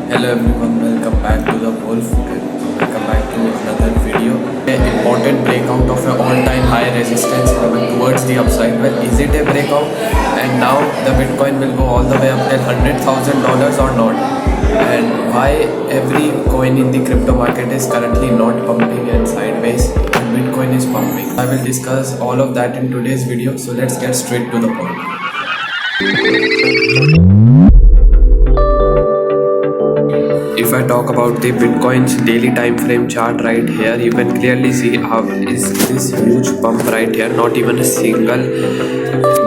Hello everyone, welcome back to the Wolf and welcome back to another video. An important breakout of an all-time high resistance level towards the upside. Well, is it a breakout? And now the Bitcoin will go all the way up till $100,000 or not? And why every coin in the crypto market is currently not pumping and sideways and Bitcoin is pumping? I will discuss all of that in today's video. So let's get straight to the point. If I talk about the Bitcoin's daily time frame chart right here, you can clearly see how is this huge pump right here, not even a single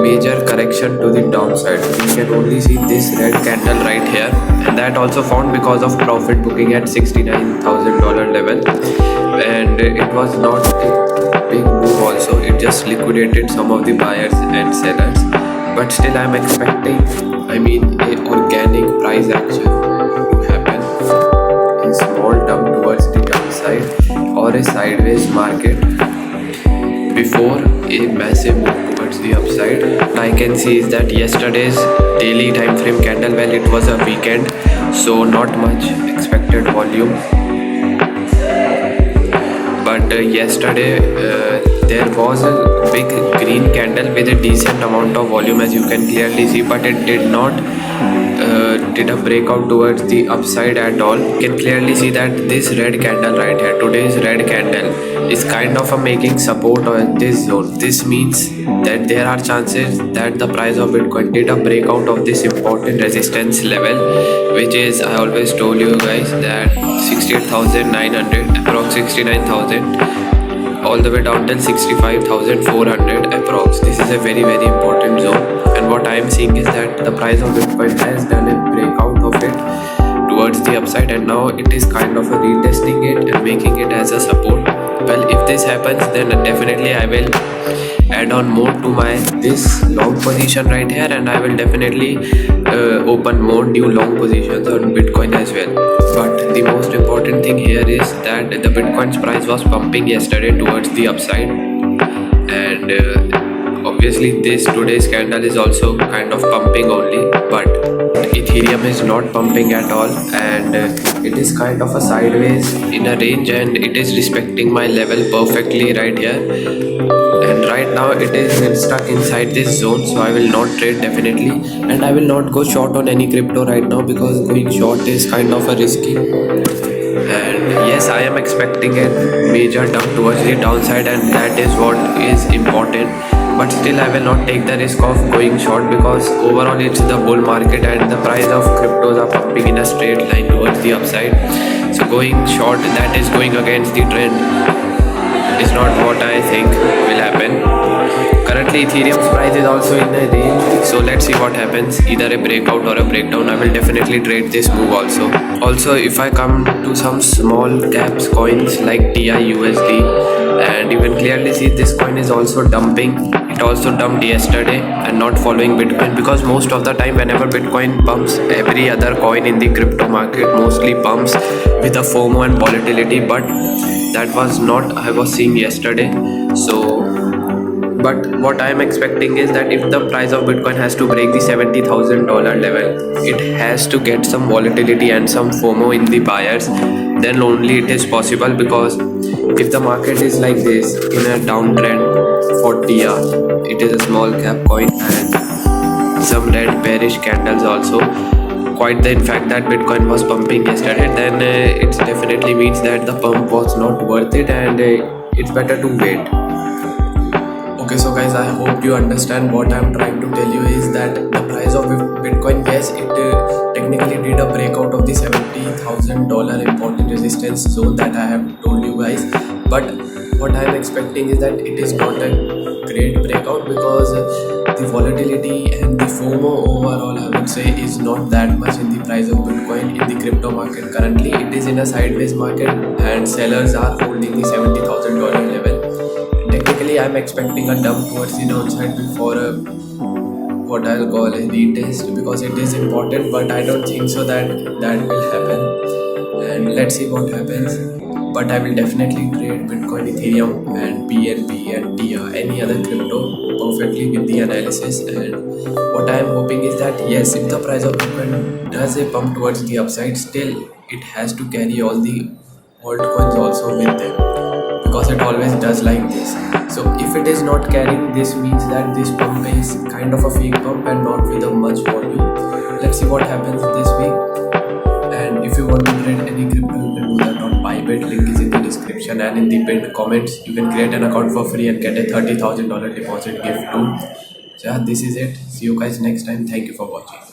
major correction to the downside. You can only see this red candle right here, and that also found because of profit booking at $69,000 level, and it was not a big move also. It just liquidated some of the buyers and sellers, but still I'm expecting, a organic price action small dump towards the downside or a sideways market before a massive move towards the upside. I can see is that yesterday's daily time frame candle, well, it was a weekend, so not much expected volume, but yesterday there was a big green candle with a decent amount of volume, as you can clearly see, but it did not did a breakout towards the upside at all. You can clearly see that this red candle right here, today's red candle, is kind of making support on this zone. This means that there are chances that the price of Bitcoin did a breakout of this important resistance level, which is, I always told you guys, that 68,900, approx 69,000, all the way down till 65,400 approx. This is a very important zone, and what I am seeing is that the price of Bitcoin has done a breakout of it towards the upside, and now it is kind of retesting it and making it as a support. Well, if this happens, then definitely I will add on more to my this long position right here, and I will definitely open more new long positions on Bitcoin as well. But the most important thing here is that the Bitcoin's price was pumping yesterday towards the upside, and obviously this today's candle is also kind of pumping only, but Ethereum is not pumping at all, and it is kind of a sideways in a range, and it is respecting my level perfectly right here, and right now it is stuck inside this zone. So I will not trade definitely, and I will not go short on any crypto right now because going short is kind of a risky. And yes, I am expecting a major dump towards the downside, and that is what is important, but still I will not take the risk of going short because overall it's the bull market and the price of cryptos are pumping in a straight line towards the upside. So going short, that is going against the trend, is not what I think will happen. Currently Ethereum's price is also in a range, so let's see what happens, either a breakout or a breakdown. I will definitely trade this move also. If I come to some small caps coins like TIUSD, and you can clearly see this coin is also dumping. It also dumped yesterday and not following Bitcoin, because most of the time whenever Bitcoin pumps, every other coin in the crypto market mostly pumps with a FOMO and volatility, but that was not I was seeing yesterday. But what I am expecting is that if the price of Bitcoin has to break the $70,000 level, it has to get some volatility and some FOMO in the buyers, then only it is possible. Because if the market is like this in a downtrend for TADIPAAR, it is a small cap coin, and some red bearish candles also, quite the fact that Bitcoin was pumping yesterday, then it definitely means that the pump was not worth it, and it's better to wait. Okay, so guys, I hope you understand what I'm trying to tell you is that the price of Bitcoin, yes, it technically did a breakout of the $70,000 important resistance zone that I have told you guys, but what I'm expecting is that it is not a great breakout because the volatility and the FOMO overall, I would say, is not that much in the price of Bitcoin in the crypto market. Currently it is in a sideways market and sellers are holding the $70,000 level. Technically I'm expecting a dump towards the downside before what I'll call a retest, because it is important, but I don't think so that will happen, and let's see what happens. But I will definitely trade Bitcoin, Ethereum and BNB and TIAAR, any other crypto perfectly with the analysis. And what I am hoping is that yes, if the price of Bitcoin does a pump towards the upside, still it has to carry all the altcoins also with them, because it always does like this. So if it is not carrying, this means that this pump is kind of a fake pump and not with a much volume. Let's see what happens this week. And if you want to trade any crypto, you can do that on Bybit. Link is in the description and in the pinned comments. You can create an account for free and get a $30,000 deposit gift too. So yeah, this is it. See you guys next time. Thank you for watching.